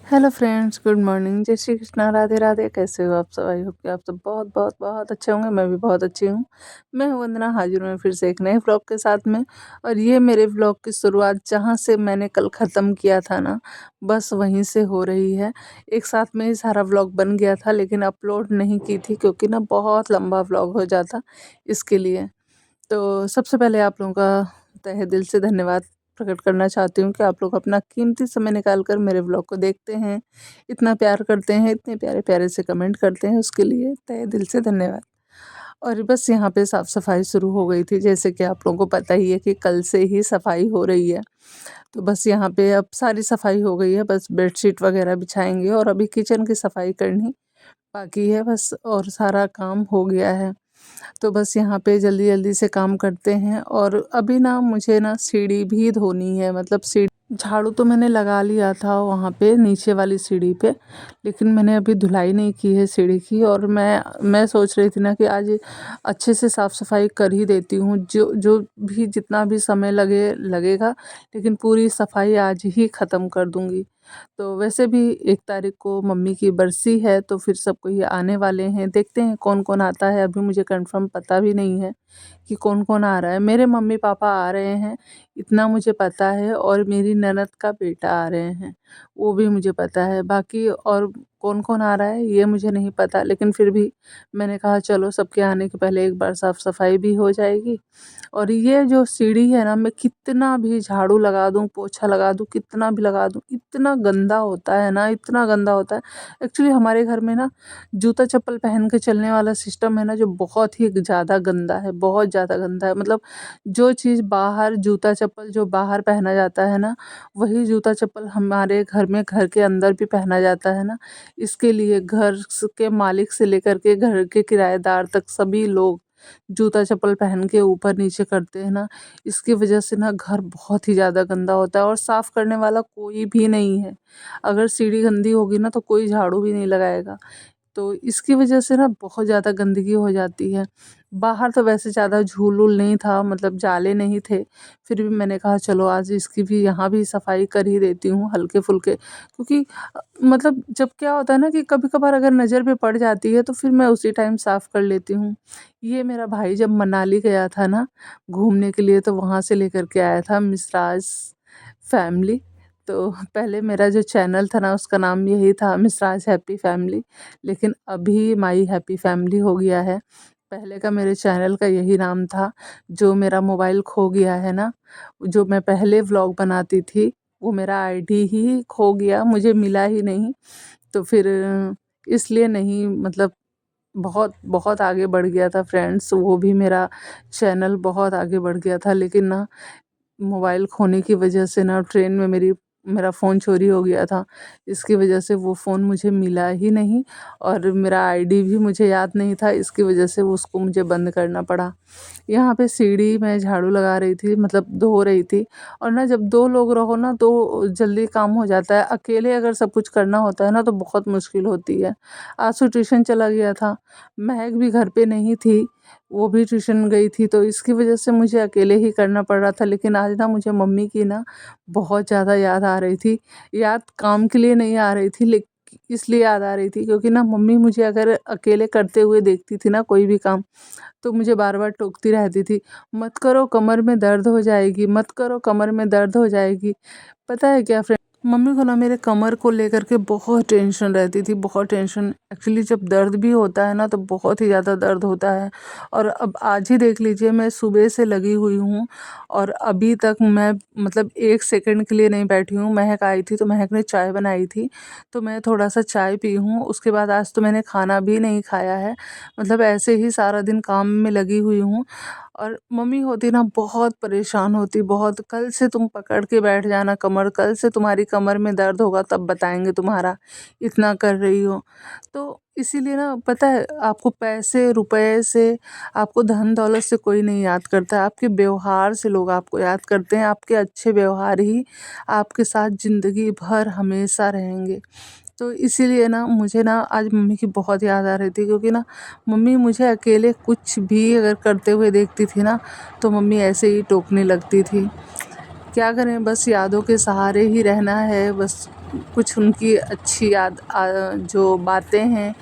Hello friends, good morning, जय श्री कृष्णा, राधे राधे। कैसे हो आप सब? आई होप कि आप सब बहुत बहुत बहुत अच्छे होंगे। मैं भी बहुत अच्छी हूँ। मैं हूँ वंदना, हाजिर हूँ फिर से एक नए व्लॉग के साथ में। और ये मेरे व्लॉग की शुरुआत जहाँ से मैंने कल ख़त्म किया था ना, बस वहीं से हो रही है। एक साथ में ही सारा व्लॉग बन गया था, लेकिन अपलोड नहीं की थी क्योंकि ना बहुत लंबा व्लॉग हो जाता इसके लिए। तो सबसे पहले आप लोगों का तहे दिल से धन्यवाद प्रकट करना चाहती हूँ कि आप लोग अपना कीमती समय निकाल कर मेरे व्लॉग को देखते हैं, इतना प्यार करते हैं, इतने प्यारे प्यारे से कमेंट करते हैं, उसके लिए तहे दिल से धन्यवाद। और बस यहाँ पे साफ़ सफाई शुरू हो गई थी, जैसे कि आप लोगों को पता ही है कि कल से ही सफाई हो रही है। तो बस यहाँ पे अब सारी सफाई हो गई है, बस बेडशीट वगैरह बिछाएंगे और अभी किचन की सफाई करनी बाकी है बस, और सारा काम हो गया है। तो बस यहाँ पे जल्दी-जल्दी से काम करते हैं। और अभी ना मुझे ना सीढ़ी भी धोनी है, मतलब सीढ़ी झाड़ू तो मैंने लगा लिया था वहाँ पे नीचे वाली सीढ़ी पे, लेकिन मैंने अभी धुलाई नहीं की है सीढ़ी की। और मैं सोच रही थी ना कि आज अच्छे से साफ़ सफाई कर ही देती हूँ, जो जो भी जितना भी समय लगेगा, लेकिन पूरी सफाई आज ही ख़त्म कर दूँगी। तो वैसे भी 1 तारीख को मम्मी की बरसी है, तो फिर सब कोई आने वाले हैं। देखते हैं कौन-कौन आता है, अभी मुझे कंफर्म पता भी नहीं है कि कौन-कौन आ रहा है। मेरे मम्मी-पापा आ रहे हैं, इतना मुझे पता है, और मेरी ननद का बेटा आ रहे हैं, वो भी मुझे पता है। बाकी और कौन-कौन आ रहा है ये मुझे नहीं पता, लेकिन फिर भी मैंने कहा चलो सबके आने के पहले एक बार साफ-सफाई भी हो जाएगी। और ये जो सीढ़ी है ना, मैं कितना भी झाड़ू लगा दूँ, पोछा लगा दूँ, कितना भी लगा दूँ, इतना गंदा होता है ना, इतना गंदा होता है। एक्चुअली हमारे घर में ना जूता-चप्पल पहन के चलने वाला सिस्टम है ना, जो बहुत ही ज़्यादा गंदा है, बहुत ज़्यादा गंदा है। मतलब जो चीज़ बाहर जूता-चप्पल जो बाहर पहना जाता है ना, वही जूता-चप्पल हमारे घर में घर के अंदर भी पहना जाता है ना। इसके लिए घर के मालिक से लेकर के घर के किराएदार तक सभी लोग जूता-चप्पल पहन के ऊपर-नीचे करते हैं ना, इसकी वजह से ना घर बहुत ही ज़्यादा गंदा होता है और साफ़ करने वाला कोई भी नहीं है। अगर सीढ़ी गंदी होगी ना, तो कोई झाड़ू भी नहीं लगाएगा। तो इसकी वजह से ना बहुत ज़्यादा गंदगी हो जाती है। बाहर तो वैसे ज़्यादा झूल-वूल नहीं था, मतलब जाले नहीं थे, फिर भी मैंने कहा चलो आज इसकी भी यहाँ भी सफाई कर ही देती हूँ हल्के-फुल्के, क्योंकि मतलब जब क्या होता है ना कि कभी-कभार अगर नज़र पे पड़ जाती है, तो फिर मैं उसी टाइम साफ़ कर लेती हूँ। ये मेरा भाई जब मनाली गया था ना घूमने के लिए, तो वहाँ से लेकर के आया था मिसराज फैमिली। तो पहले मेरा जो चैनल था ना, उसका नाम यही था मिसराज हैप्पी फैमिली, लेकिन अभी माई हैप्पी फैमिली हो गया है। पहले का मेरे चैनल का यही नाम था। जो मेरा मोबाइल खो गया है ना, जो मैं पहले व्लॉग बनाती थी, वो मेरा आईडी ही खो गया, मुझे मिला ही नहीं। तो फिर इसलिए नहीं, मतलब बहुत बहुत आगे बढ़ गया था फ्रेंड्स, वो भी मेरा चैनल बहुत आगे बढ़ गया था, लेकिन ना मोबाइल खोने की वजह से ना ट्रेन में मेरा फ़ोन चोरी हो गया था। इसकी वजह से वो फ़ोन मुझे मिला ही नहीं, और मेरा आईडी भी मुझे याद नहीं था, इसकी वजह से वो उसको मुझे बंद करना पड़ा। यहाँ पे सीढ़ी मैं झाड़ू लगा रही थी, मतलब धो रही थी। और ना जब 2 लोग रहो ना, तो जल्दी काम हो जाता है। अकेले अगर सब कुछ करना होता है ना, तो बहुत मुश्किल होती है। आसू ट्यूशन चला गया था, महक भी घर पे नहीं थी, वो भी ट्यूशन गई थी, तो इसकी वजह से मुझे अकेले ही करना पड़ रहा था। लेकिन आज ना मुझे मम्मी की ना बहुत ज़्यादा याद आ रही थी। याद काम के लिए नहीं आ रही थी, इसलिए याद आ रही थी क्योंकि ना मम्मी मुझे अगर अकेले करते हुए देखती थी ना कोई भी काम, तो मुझे बार-बार टोकती रहती थी, "मत करो, कमर में दर्द हो जाएगी, मत करो, कमर में दर्द हो जाएगी।" पता है क्या फ्रेंड, मम्मी को ना मेरे कमर को लेकर के बहुत टेंशन रहती थी, बहुत टेंशन। एक्चुअली जब दर्द भी होता है ना, तो बहुत ही ज़्यादा दर्द होता है। और अब आज ही देख लीजिए, मैं सुबह से लगी हुई हूँ और अभी तक मैं, मतलब 1 सेकंड के लिए नहीं बैठी हूँ। महक आई थी, तो महक ने चाय बनाई थी, तो मैं थोड़ा-सा चाय पी हूँ। उसके बाद आज तो मैंने खाना भी नहीं खाया है, मतलब ऐसे ही सारा दिन काम में लगी हुई हूँ। और मम्मी होती ना बहुत परेशान होती, बहुत, "कल से तुम पकड़ के बैठ जाना कमर, कल से तुम्हारी कमर में दर्द होगा तब बताएँगे तुम्हारा, इतना कर रही हो।" तो इसीलिए ना, पता है आपको, पैसे रुपए से, आपको धन दौलत से कोई नहीं याद करता है, आपके व्यवहार से लोग आपको याद करते हैं। आपके अच्छे व्यवहार ही आपके साथ ज़िंदगी भर हमेशा रहेंगे। तो इसीलिए ना मुझे ना आज मम्मी की बहुत याद आ रही थी, क्योंकि ना मम्मी मुझे अकेले कुछ भी अगर करते हुए देखती थी ना तो मम्मी ऐसे ही टोकने लगती थी। क्या करें, बस यादों के सहारे ही रहना है। बस कुछ उनकी अच्छी याद जो बातें हैं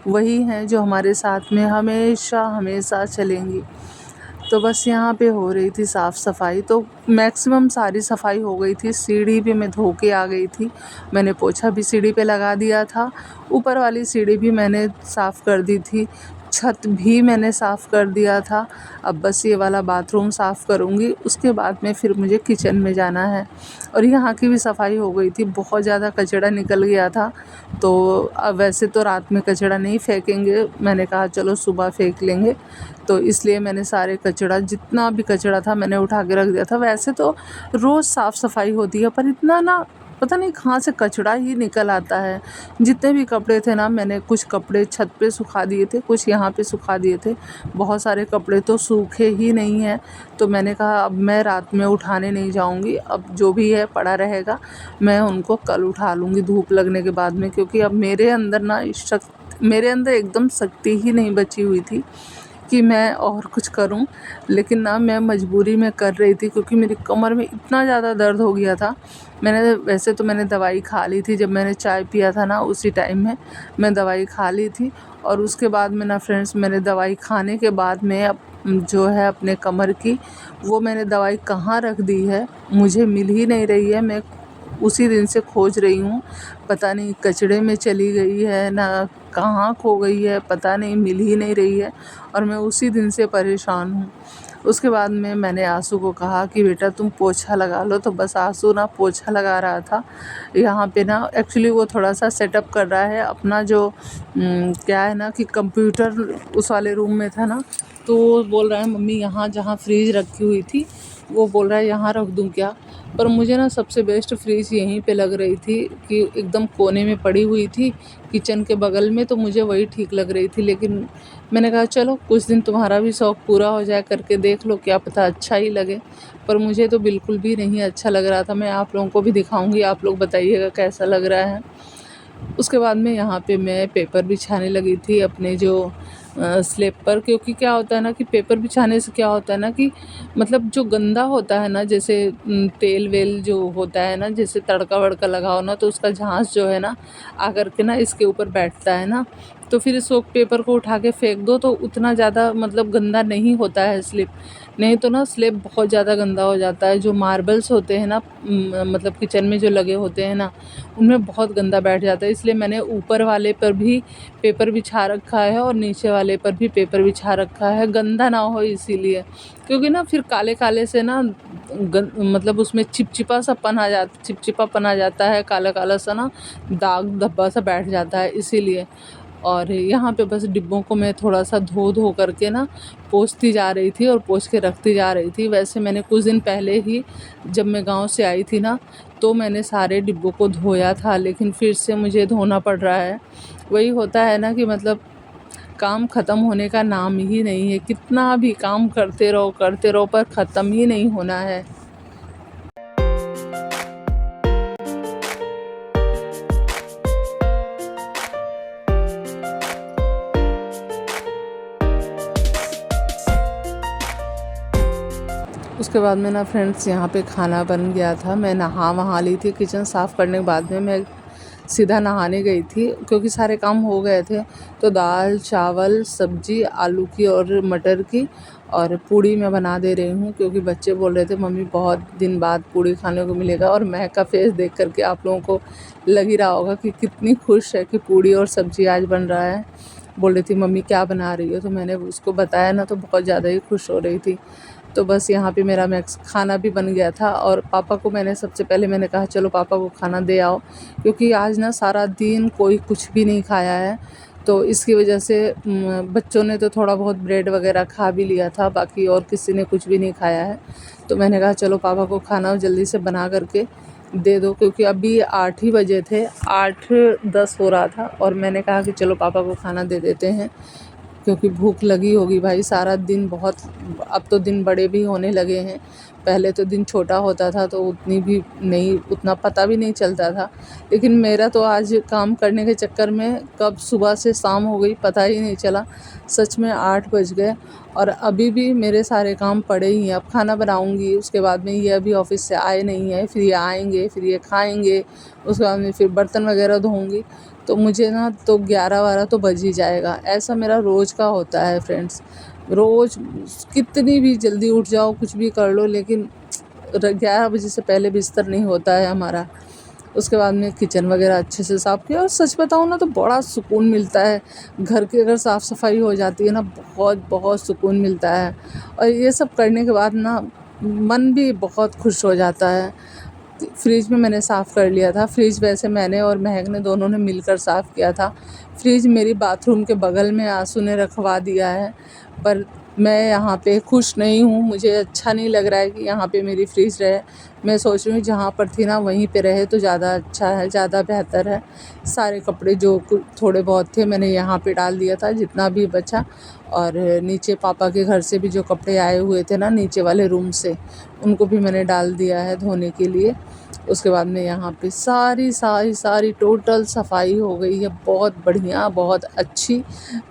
वही हैं जो हमारे साथ में हमेशा हमेशा चलेंगी। तो बस यहाँ पे हो रही थी साफ़ सफाई, तो मैक्सिमम सारी सफाई हो गई थी। सीढ़ी भी मैं धो के आ गई थी, मैंने पोछा भी सीढ़ी पे लगा दिया था, ऊपर वाली सीढ़ी भी मैंने साफ़ कर दी थी, छत भी मैंने साफ़ कर दिया था। अब बस ये वाला बाथरूम साफ़ करूँगी, उसके बाद में फिर मुझे किचन में जाना है। और यहाँ की भी सफाई हो गई थी, बहुत ज़्यादा कचरा निकल गया था। तो अब वैसे तो रात में कचरा नहीं फेंकेंगे, मैंने कहा चलो सुबह फेंक लेंगे, तो इसलिए मैंने सारे कचरा, जितना भी कचरा था मैंने उठा के रख दिया था। वैसे तो रोज़ साफ़ सफाई होती है, पर इतना ना पता नहीं कहाँ से कचरा ही निकल आता है। जितने भी कपड़े थे ना, मैंने कुछ कपड़े छत पे सुखा दिए थे, कुछ यहाँ पे सुखा दिए थे, बहुत सारे कपड़े तो सूखे ही नहीं हैं। तो मैंने कहा अब मैं रात में उठाने नहीं जाऊँगी, अब जो भी है पड़ा रहेगा, मैं उनको कल उठा लूँगी धूप लगने के बाद में। क्योंकि अब मेरे अंदर ना मेरे अंदर एकदम शक्ति ही नहीं बची हुई थी कि मैं और कुछ करूं। लेकिन ना मैं मजबूरी में कर रही थी, क्योंकि मेरी कमर में इतना ज़्यादा दर्द हो गया था। वैसे तो मैंने दवाई खा ली थी, जब मैंने चाय पिया था ना उसी टाइम में मैं दवाई खा ली थी। और उसके बाद में ना फ्रेंड्स, मैंने दवाई खाने के बाद में अब जो है अपने कमर की, वो मैंने दवाई कहाँ रख दी है मुझे मिल ही नहीं रही है। मैं उसी दिन से खोज रही हूँ, पता नहीं कचड़े में चली गई है ना कहाँ खो गई है, पता नहीं, मिल ही नहीं रही है। और मैं उसी दिन से परेशान हूँ। उसके बाद में मैंने आंसू को कहा कि बेटा तुम पोछा लगा लो, तो बस आंसू ना पोछा लगा रहा था। यहाँ पे ना एक्चुअली वो थोड़ा सा सेटअप कर रहा है अपना, जो क्या है ना कि कंप्यूटर उस वाले रूम में था ना, तो वो बोल रहा है मम्मी यहाँ जहाँ फ्रिज रखी हुई थी वो बोल रहा है यहाँ रख दूँ क्या। पर मुझे ना सबसे बेस्ट फ्रिज यहीं पे लग रही थी कि एकदम कोने में पड़ी हुई थी किचन के बगल में, तो मुझे वही ठीक लग रही थी। लेकिन मैंने कहा चलो कुछ दिन तुम्हारा भी शौक़ पूरा हो जाए, करके देख लो, क्या पता अच्छा ही लगे। पर मुझे तो बिल्कुल भी नहीं अच्छा लग रहा था। मैं आप लोगों को भी दिखाऊंगी, आप लोग बताइएगा कैसा लग रहा है। उसके बाद में यहाँ पे मैं पेपर बिछाने लगी थी अपने जो स्लैब पर, क्योंकि क्या होता है ना कि पेपर बिछाने से क्या होता है ना कि मतलब जो गंदा होता है ना, जैसे तेल वेल जो होता है ना, जैसे तड़का वड़का लगाओ ना, तो उसका झांस जो है ना आकर के ना इसके ऊपर बैठता है ना, तो फिर इस पेपर को उठा के फेंक दो तो उतना ज़्यादा मतलब गंदा नहीं होता है स्लिप। नहीं तो ना स्लैब बहुत ज़्यादा गंदा हो जाता है। जो मार्बल्स होते हैं ना मतलब किचन में जो लगे होते हैं ना, उनमें बहुत गंदा बैठ जाता है। इसलिए मैंने ऊपर वाले पर भी पेपर बिछा रखा है और नीचे वाले पर भी पेपर बिछा रखा है, गंदा ना हो इसीलिए। क्योंकि ना फिर काले काले से ना मतलब उसमें चिपचिपापन आ जाता है, काला काला सा ना दाग धब्बा सा बैठ जाता है इसीलिए। और यहाँ पे बस डिब्बों को मैं थोड़ा सा धो धो करके ना पोंछती जा रही थी और पोंछ के रखती जा रही थी। वैसे मैंने कुछ दिन पहले ही जब मैं गांव से आई थी ना, तो मैंने सारे डिब्बों को धोया था, लेकिन फिर से मुझे धोना पड़ रहा है। वही होता है ना कि मतलब काम ख़त्म होने का नाम ही नहीं है, कितना भी काम करते रहो पर ख़त्म ही नहीं होना है। उसके बाद में ना फ्रेंड्स यहाँ पे खाना बन गया था, मैं नहा वहा ली थी। किचन साफ़ करने के बाद में मैं सीधा नहाने गई थी, क्योंकि सारे काम हो गए थे। तो दाल चावल सब्जी आलू की और मटर की और पूड़ी मैं बना दे रही हूँ, क्योंकि बच्चे बोल रहे थे मम्मी बहुत दिन बाद पूड़ी खाने को मिलेगा। और महक का फेस देख करके आप लोगों को लग ही रहा होगा कि कितनी खुश है कि पूड़ी और सब्जी आज बन रहा है। बोल रही थी मम्मी क्या बना रही हो, तो मैंने उसको बताया ना, तो बहुत ज़्यादा ही खुश हो रही थी। तो बस यहाँ पे मेरा मैक्स खाना भी बन गया था। और पापा को मैंने सबसे पहले मैंने कहा चलो पापा को खाना दे आओ, क्योंकि आज ना सारा दिन कोई कुछ भी नहीं खाया है। तो इसकी वजह से बच्चों ने तो थोड़ा बहुत ब्रेड वगैरह खा भी लिया था, बाकी और किसी ने कुछ भी नहीं खाया है। तो मैंने कहा चलो पापा को खाना जल्दी से बना करके दे दो, क्योंकि अभी 8 ही बजे थे, 8:10 हो रहा था। और मैंने कहा कि चलो पापा को खाना दे देते हैं, क्योंकि भूख लगी होगी भाई सारा दिन बहुत। अब तो दिन बड़े भी होने लगे हैं, पहले तो दिन छोटा होता था तो उतनी भी नहीं, उतना पता भी नहीं चलता था। लेकिन मेरा तो आज काम करने के चक्कर में कब सुबह से शाम हो गई पता ही नहीं चला। सच में 8 बज गए और अभी भी मेरे सारे काम पड़े ही हैं। अब खाना बनाऊंगी, उसके बाद में ये अभी ऑफिस से आए नहीं हैं, फिर ये आएंगे, फिर ये खाएंगे, उसके बाद में फिर बर्तन वगैरह धोऊंगी। तो मुझे ना तो 11-12 तो बज ही जाएगा। ऐसा मेरा रोज़ का होता है फ्रेंड्स। रोज़ कितनी भी जल्दी उठ जाओ, कुछ भी कर लो, लेकिन 11 बजे से पहले बिस्तर नहीं होता है हमारा। उसके बाद में किचन वगैरह अच्छे से साफ़ किया, और सच बताऊँ ना तो बड़ा सुकून मिलता है। घर की अगर साफ़ सफाई हो जाती है ना, बहुत बहुत सुकून मिलता है। और ये सब करने के बाद ना मन भी बहुत खुश हो जाता है। फ्रिज में मैंने साफ़ कर लिया था। फ्रिज वैसे मैंने और महक ने दोनों ने मिलकर साफ़ किया था। फ्रिज मेरी बाथरूम के बगल में आंसू ने रखवा दिया है, पर मैं यहाँ पे खुश नहीं हूँ। मुझे अच्छा नहीं लग रहा है कि यहाँ पे मेरी फ्रिज रहे। मैं सोच रही हूँ जहाँ पर थी ना वहीं पे रहे तो ज़्यादा अच्छा है, ज़्यादा बेहतर है। सारे कपड़े जो थोड़े बहुत थे मैंने यहाँ पे डाल दिया था, जितना भी बचा। और नीचे पापा के घर से भी जो कपड़े आए हुए थे ना नीचे वाले रूम से, उनको भी मैंने डाल दिया है धोने के लिए। उसके बाद में यहाँ पे सारी टोटल सफाई हो गई है, बहुत बढ़िया, बहुत अच्छी।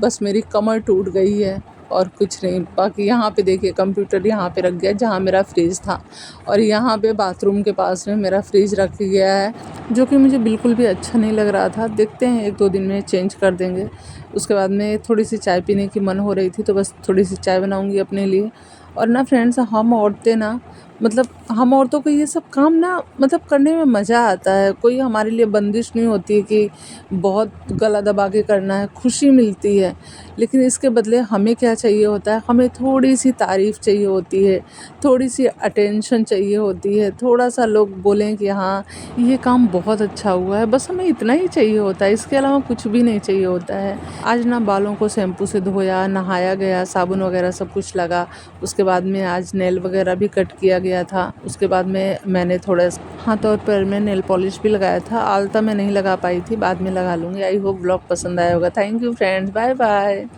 बस मेरी कमर टूट गई है और कुछ नहीं। बाकी यहाँ पे देखिए कंप्यूटर यहाँ पे रख गया जहाँ मेरा फ्रिज था, और यहाँ पे बाथरूम के पास में मेरा फ्रिज रख गया है, जो कि मुझे बिल्कुल भी अच्छा नहीं लग रहा था। देखते हैं 1-2 दिन में चेंज कर देंगे। उसके बाद में थोड़ी सी चाय पीने की मन हो रही थी तो बस थोड़ी सी चाय बनाऊँगी अपने लिए। और ना फ्रेंड्स, हम औरतें ना मतलब हम औरतों को ये सब काम ना मतलब करने में मज़ा आता है। कोई हमारे लिए बंदिश नहीं होती है कि बहुत गला दबा के करना है, खुशी मिलती है। लेकिन इसके बदले हमें क्या चाहिए होता है, हमें थोड़ी सी तारीफ़ चाहिए होती है, थोड़ी सी अटेंशन चाहिए होती है, थोड़ा सा लोग बोलें कि हाँ ये काम बहुत अच्छा हुआ है, बस हमें इतना ही चाहिए होता है, इसके अलावा कुछ भी नहीं चाहिए होता है। आज ना बालों को शैम्पू से धोया, नहाया गया, साबुन वगैरह सब कुछ लगा। उसके बाद में आज नेल वगैरह भी कट किया गया था। उसके बाद में मैंने थोड़ा हाथ और पैर में नेल पॉलिश भी लगाया था। आल्ता मैं नहीं लगा पाई थी, बाद में लगा लूँगी। आई होप ब्लॉग पसंद आया होगा। Thank you friends, bye bye.